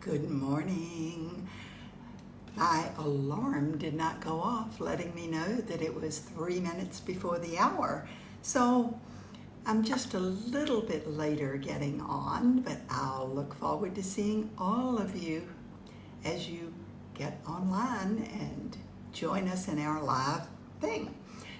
Good morning. My alarm did not go off, letting me know that it was 3 minutes before the hour. So I'm just a little bit later getting on, but I'll look forward to seeing all of you as you get online and join us in our live thing.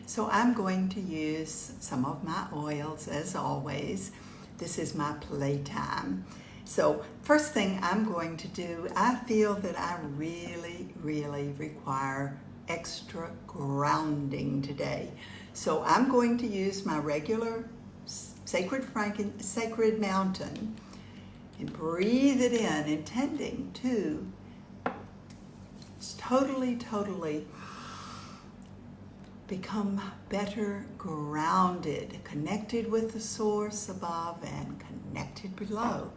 So I'm going to use some of my oils as always. This is my playtime. So first thing I'm going to do, I feel that I really require extra grounding today. So I'm going to use my regular Sacred Mountain and breathe it in, intending to totally become better grounded, connected with the source above and connected below.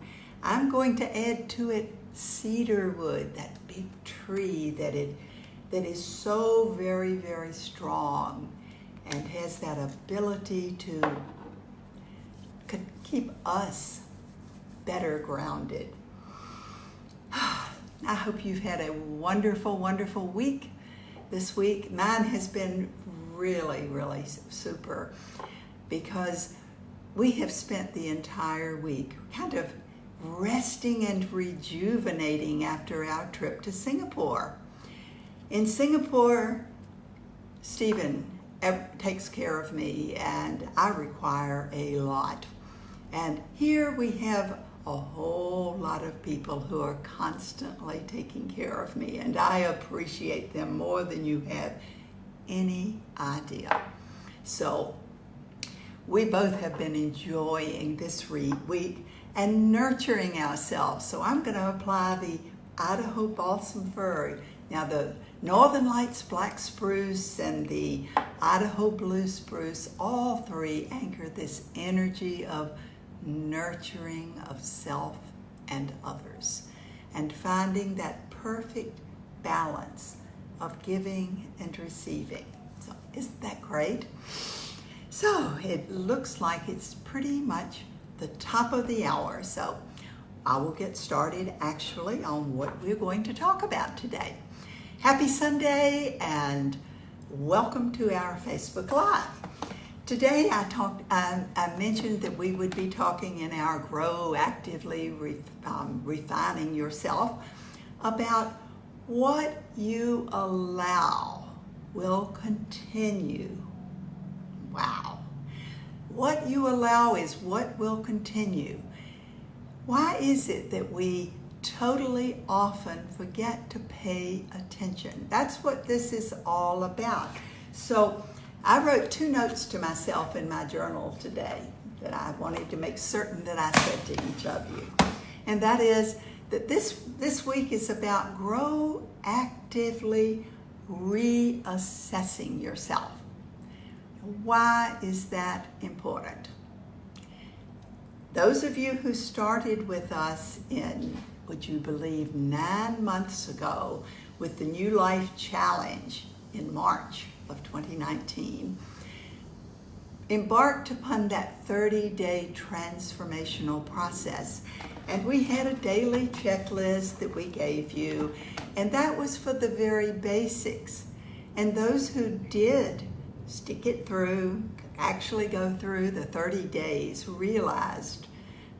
I'm going to add to it cedar wood, that big tree that is so very strong and has that ability to keep us better grounded. I hope you've had a wonderful week this week. Mine has been really super, because we have spent the entire week kind of resting and rejuvenating after our trip to Singapore. In Singapore, Stephen takes care of me, and I require a lot. And here we have a whole lot of people who are constantly taking care of me, and I appreciate them more than you have any idea. So we both have been enjoying this week and nurturing ourselves. So I'm going to apply the Idaho Balsam Fir. Now the Northern Lights Black Spruce and the Idaho Blue Spruce, all three anchor this energy of nurturing of self and others, and finding that perfect balance of giving and receiving. So isn't that great? So it looks like it's pretty much the top of the hour, so I will get started actually on what we're going to talk about today. Happy Sunday and welcome to our Facebook Live. Today I mentioned that we would be talking in our Grow Actively Refining Yourself about what you allow will continue. Wow. What you allow is what will continue. Why is it that we totally often forget to pay attention? That's what this is all about. So I wrote 2 notes to myself in my journal today that I wanted to make certain that I said to each of you. And that is that this week is about grow actively reassessing yourself. Why is that important? Those of you who started with us in, would you believe, 9 months ago with the New Life Challenge in March of 2019, embarked upon that 30-day transformational process. And we had a daily checklist that we gave you, and that was for the very basics. And those who did stick it through, actually go through the 30 days, realized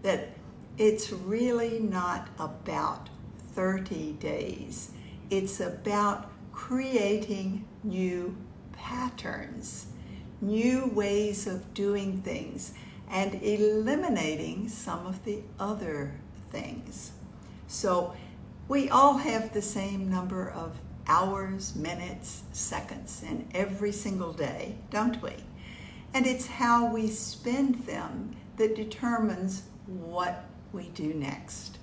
that it's really not about 30 days. It's about creating new patterns, new ways of doing things, and eliminating some of the other things. So we all have the same number of hours, minutes, seconds in every single day, don't we? And it's how we spend them that determines what we do next.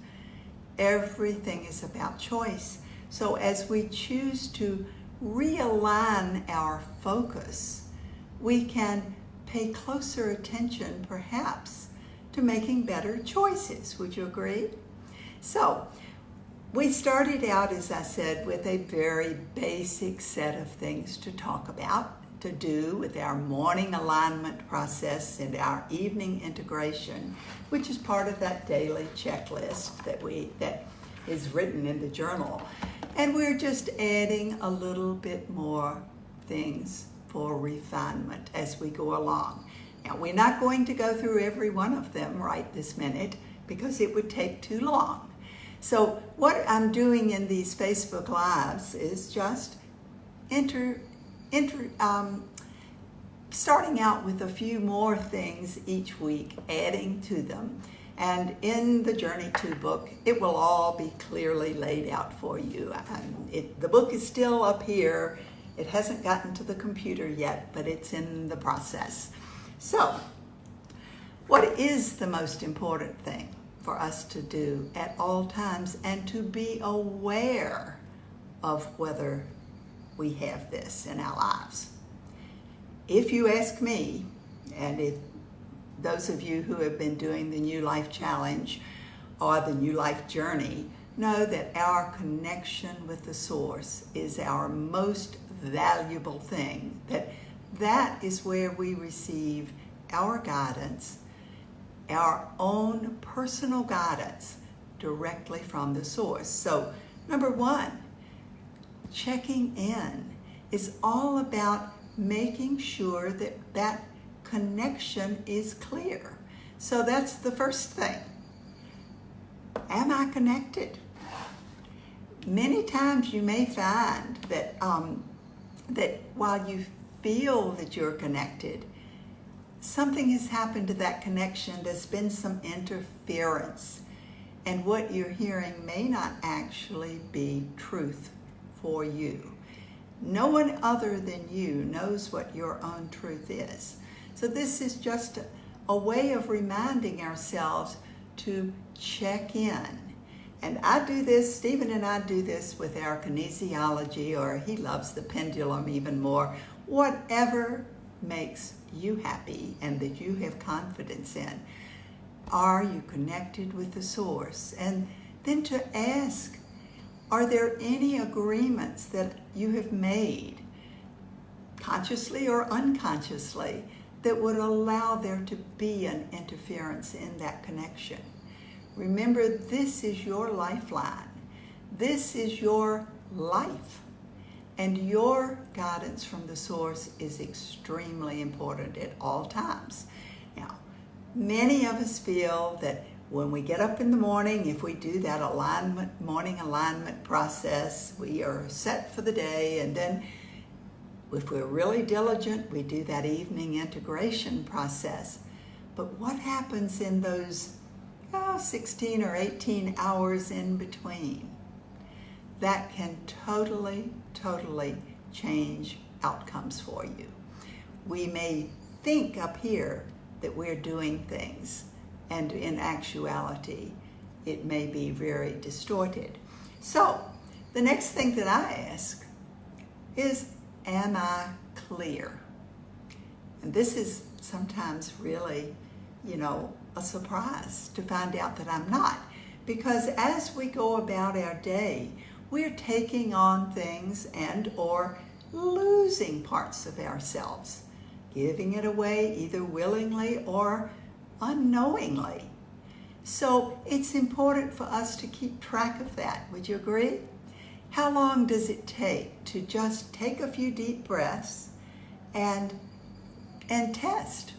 Everything is about choice. So as we choose to realign our focus, we can pay closer attention perhaps to making better choices. Would you agree? So we started out, as I said, with a very basic set of things to talk about, to do with our morning alignment process and our evening integration, which is part of that daily checklist that is written in the journal. And we're just adding a little bit more things for refinement as we go along. Now, we're not going to go through every one of them right this minute because it would take too long. So what I'm doing in these Facebook Lives is just starting out with a few more things each week, adding to them. And in the Journey To book, it will all be clearly laid out for you. The book is still up here. It hasn't gotten to the computer yet, but it's in the process. So, what is the most important thing for us to do at all times and to be aware of whether we have this in our lives? If you ask me, and if those of you who have been doing the New Life Challenge or the New Life Journey know that our connection with the Source is our most valuable thing, that is where we receive our guidance, our own personal guidance directly from the Source. So, number one, checking in is all about making sure that that connection is clear. So that's the first thing. Am I connected? Many times you may find that that while you feel that you're connected, something has happened to that connection. There's been some interference, and what you're hearing may not actually be truth for you. No one other than you knows what your own truth is. So this is just a way of reminding ourselves to check in. And I do this, Stephen and I do this with our kinesiology, or he loves the pendulum even more. Whatever makes you happy and that you have confidence in. Are you connected with the Source? And then to ask, are there any agreements that you have made, consciously or unconsciously, that would allow there to be an interference in that connection? Remember, this is your lifeline. This is your life. And your guidance from the Source is extremely important at all times. Now, many of us feel that when we get up in the morning, if we do that morning alignment process, we are set for the day. And then if we're really diligent, we do that evening integration process. But what happens in those 16 or 18 hours in between? That can totally change outcomes for you. We may think up here that we're doing things, and in actuality, it may be very distorted. So, the next thing that I ask is, am I clear? And this is sometimes really, a surprise to find out that I'm not. Because as we go about our day, we're taking on things and or losing parts of ourselves, giving it away either willingly or unknowingly. So it's important for us to keep track of that. Would you agree? How long does it take to just take a few deep breaths and test?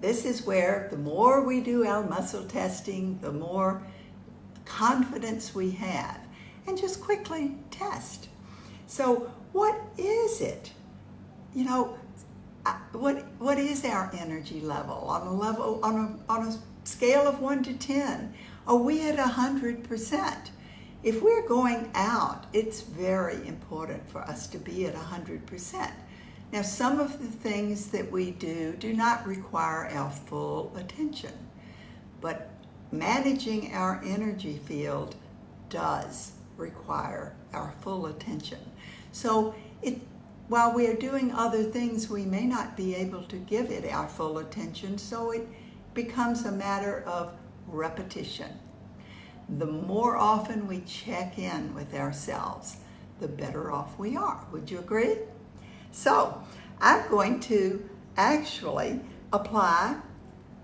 This is where the more we do our muscle testing, the more confidence we have. And just quickly test. So what is it? What is our energy level? On a scale of 1 to 10, are we at 100%? If we're going out, it's very important for us to be at 100%. Now, some of the things that we do not require our full attention, but managing our energy field does require our full attention. So while we are doing other things, we may not be able to give it our full attention, so it becomes a matter of repetition. The more often we check in with ourselves, the better off we are. Would you agree? So I'm going to actually apply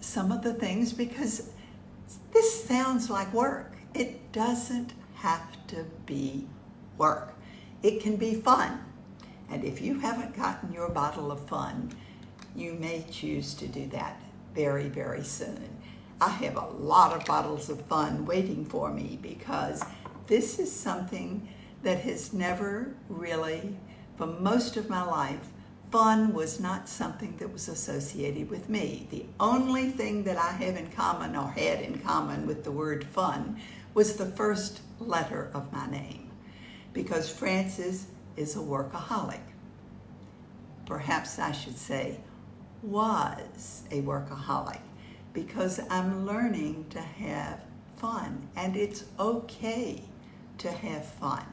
some of the things, because this sounds like work. It doesn't have to be work. It can be fun. And if you haven't gotten your bottle of fun, you may choose to do that very, very soon. I have a lot of bottles of fun waiting for me because this is something that has never really, for most of my life, fun was not something that was associated with me. The only thing that I have in common or had in common with the word fun was the first letter of my name, because Frances is a workaholic. Perhaps I should say was a workaholic, because I'm learning to have fun, and it's okay to have fun.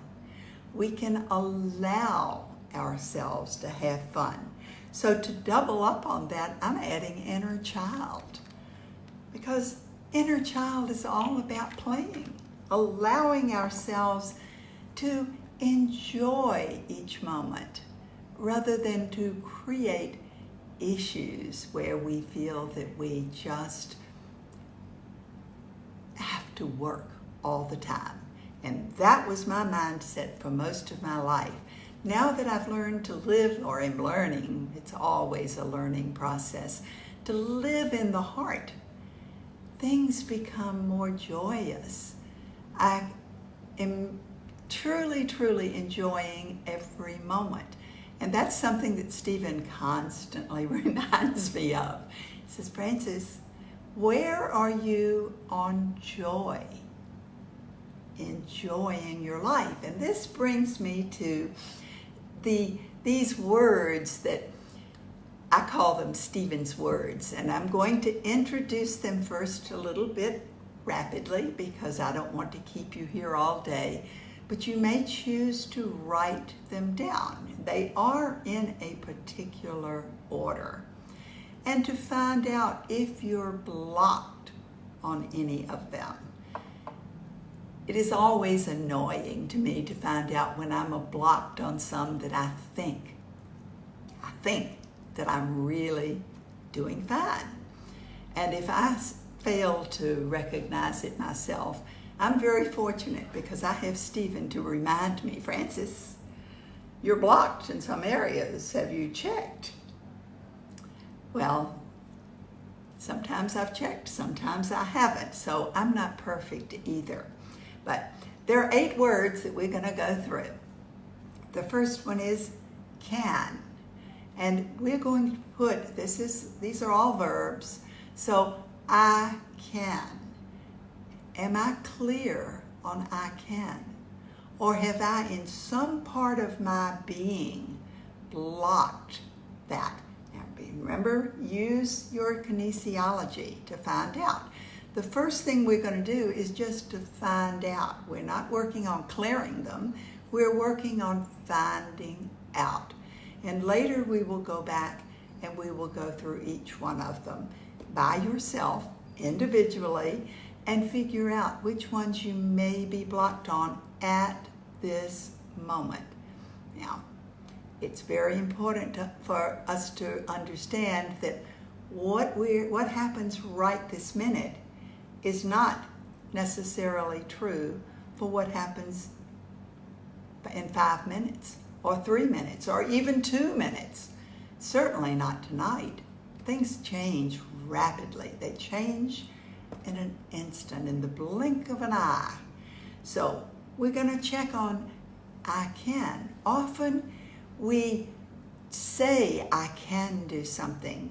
We can allow ourselves to have fun. So to double up on that, I'm adding inner child, because inner child is all about playing, allowing ourselves to enjoy each moment rather than to create issues where we feel that we just have to work all the time. And that was my mindset for most of my life. Now that I've learned to live, or am learning, it's always a learning process, to live in the heart, things become more joyous. I am truly, truly enjoying every moment. And that's something that Stephen constantly reminds me of. He says, Frances, where are you on joy? Enjoying your life. And this brings me to these words that I call them Stephen's words. And I'm going to introduce them first a little bit rapidly because I don't want to keep you here all day. But you may choose to write them down. They are in a particular order. And to find out if you're blocked on any of them. It is always annoying to me to find out when I'm blocked on some that I think that I'm really doing fine. And if I fail to recognize it myself, I'm very fortunate because I have Stephen to remind me, Frances, you're blocked in some areas. Have you checked? Well, sometimes I've checked, sometimes I haven't, so I'm not perfect either. But there are 8 words that we're going to go through. The first one is can. And we're going to put, these are all verbs, so I can. Am I clear on I can? Or have I in some part of my being blocked that? Now remember, use your kinesiology to find out. The first thing we're going to do is just to find out. We're not working on clearing them. We're working on finding out. And later we will go back and we will go through each one of them by yourself, individually, and figure out which ones you may be blocked on at this moment. Now, it's very important for us to understand that what happens right this minute is not necessarily true for what happens in 5 minutes or 3 minutes or even 2 minutes. Certainly not tonight. Things change rapidly. They change in an instant, in the blink of an eye. So we're going to check on I can. Often we say I can do something,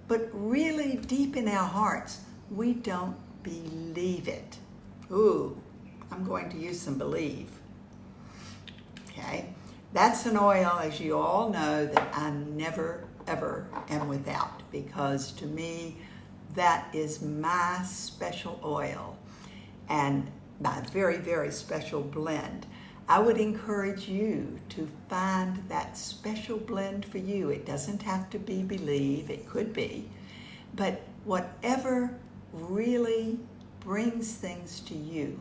but really deep in our hearts, we don't believe it. Ooh, I'm going to use some believe. Okay, that's an oil, as you all know, that I never, ever am without, because to me, that is my special oil and my very, very special blend. I would encourage you to find that special blend for you. It doesn't have to be believe, it could be, but whatever really brings things to you.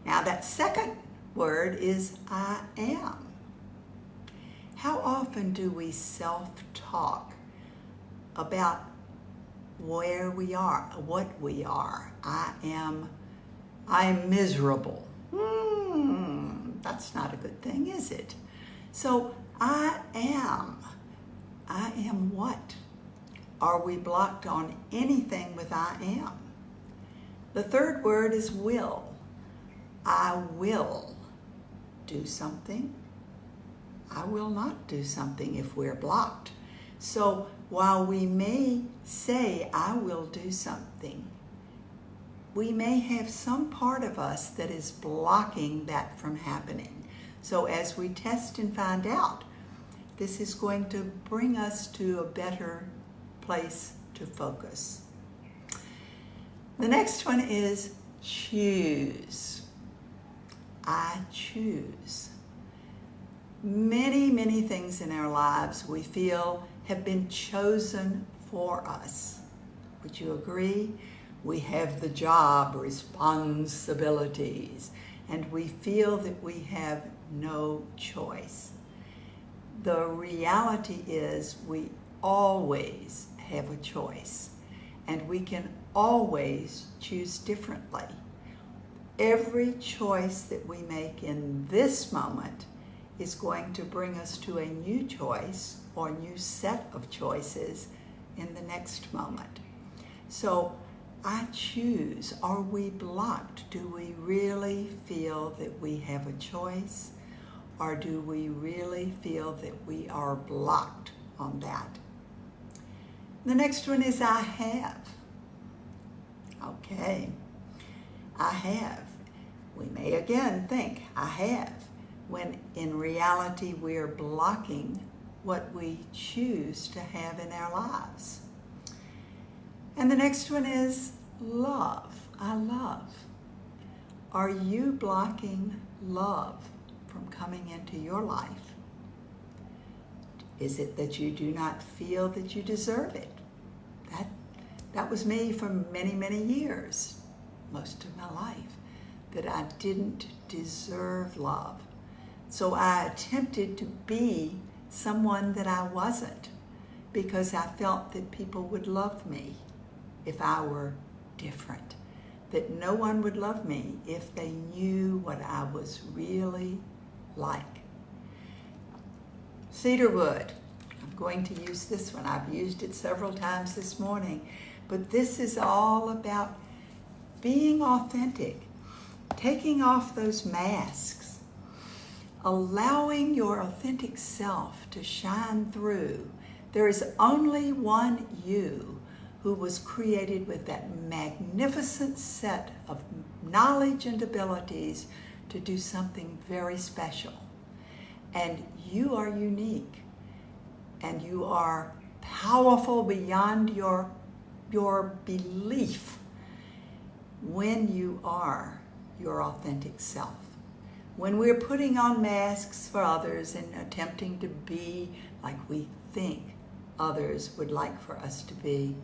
Now that second word is I am. How often do we self-talk about where we are, what we are? I am miserable. That's not a good thing, is it? So I am what? Are we blocked on anything with I am? The third word is will. I will do something. I will not do something if we're blocked. So while we may say, I will do something, we may have some part of us that is blocking that from happening. So as we test and find out, this is going to bring us to a better place to focus. The next one is choose. I choose. Many, many things in our lives we feel have been chosen for us. Would you agree? We have the job responsibilities, and we feel that we have no choice. The reality is we always have a choice, and we can always choose differently. Every choice that we make in this moment is going to bring us to a new choice or new set of choices in the next moment. So I choose. Are we blocked? Do we really feel that we have a choice? Or do we really feel that we are blocked on that? The next one is I have. Okay, I have. We may again think, I have, when in reality we are blocking what we choose to have in our lives. And the next one is love. I love. Are you blocking love from coming into your life? Is it that you do not feel that you deserve it? That was me for many, many years, most of my life, that I didn't deserve love. So I attempted to be someone that I wasn't because I felt that people would love me if I were different, that no one would love me if they knew what I was really like. Cedarwood. I'm going to use this one. I've used it several times this morning, but this is all about being authentic, taking off those masks, allowing your authentic self to shine through. There is only one you who was created with that magnificent set of knowledge and abilities to do something very special. And you are unique, and you are powerful beyond your belief when you are your authentic self. When we're putting on masks for others and attempting to be like we think others would like for us to be,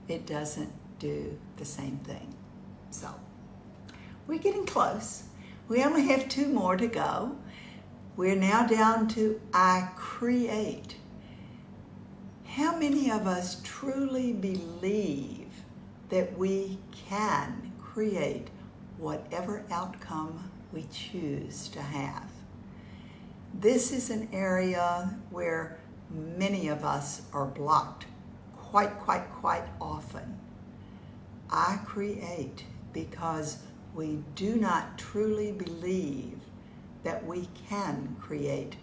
it doesn't do the same thing. So, we're getting close. We only have 2 more to go. We're now down to I create. How many of us truly believe that we can create whatever outcome we choose to have? This is an area where many of us are blocked quite often. I create because we do not truly believe that we can create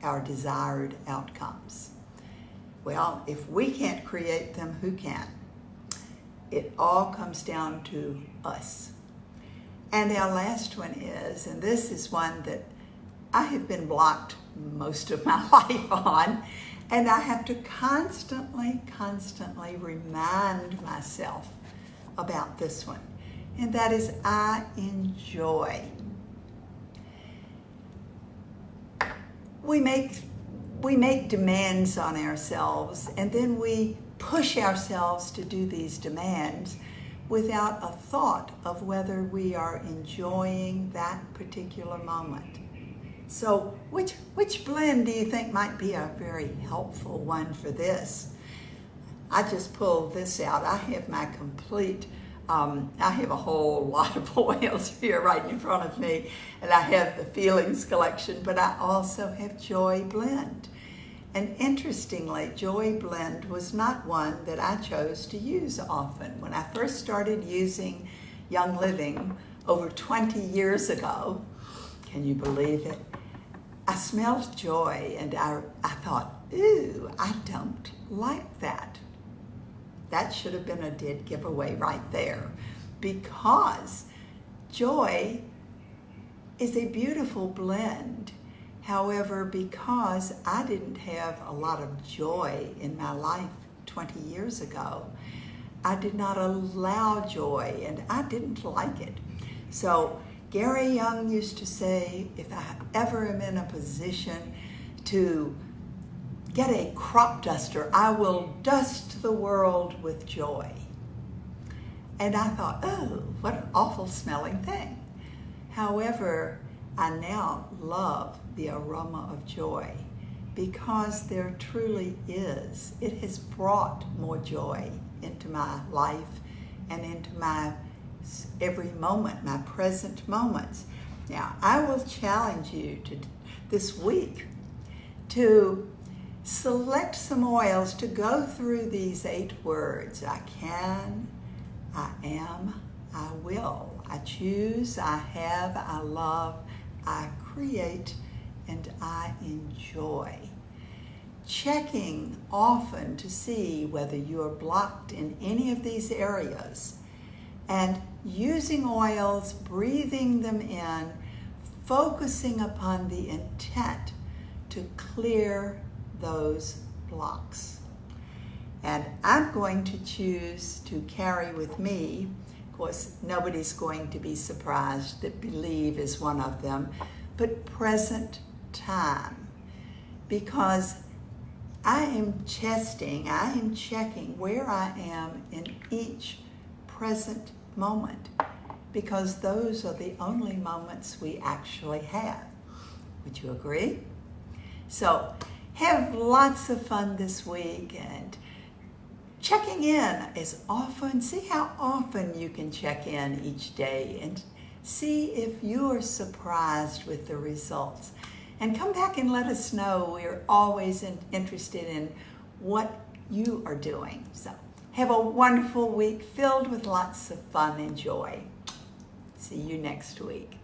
our desired outcomes. Well, if we can't create them, who can? It all comes down to us. And our last one is, and this is one that I have been blocked most of my life on, and I have to constantly remind myself about this one. And that is I enjoy. We make demands on ourselves, and then we push ourselves to do these demands without a thought of whether we are enjoying that particular moment. So which blend do you think might be a very helpful one for this? I just pulled this out. I have my complete I have a whole lot of oils here right in front of me, and I have the Feelings collection, but I also have Joy Blend. And interestingly, Joy Blend was not one that I chose to use often. When I first started using Young Living over 20 years ago, can you believe it? I smelled joy and I thought, ooh, I don't like that. That should have been a dead giveaway right there, because joy is a beautiful blend. However, because I didn't have a lot of joy in my life 20 years ago, I did not allow joy and I didn't like it. So Gary Young used to say, if I ever am in a position to get a crop duster, I will dust the world with joy. And I thought, oh, what an awful smelling thing. However, I now love the aroma of joy, because there truly is. It has brought more joy into my life and into my every moment, my present moments. Now, I will challenge you to this week to select some oils to go through these 8 words. I can, I am, I will. I choose, I have, I love, I create, and I enjoy. Checking often to see whether you are blocked in any of these areas, and using oils, breathing them in, focusing upon the intent to clear those blocks. And I'm going to choose to carry with me, of course, nobody's going to be surprised that believe is one of them, but present time. Because I am checking where I am in each present moment, because those are the only moments we actually have. Would you agree? So have lots of fun this week, and checking in is often, see how often you can check in each day and see if you are surprised with the results. And come back and let us know. We're always interested in what you are doing. So have a wonderful week filled with lots of fun and joy. See you next week.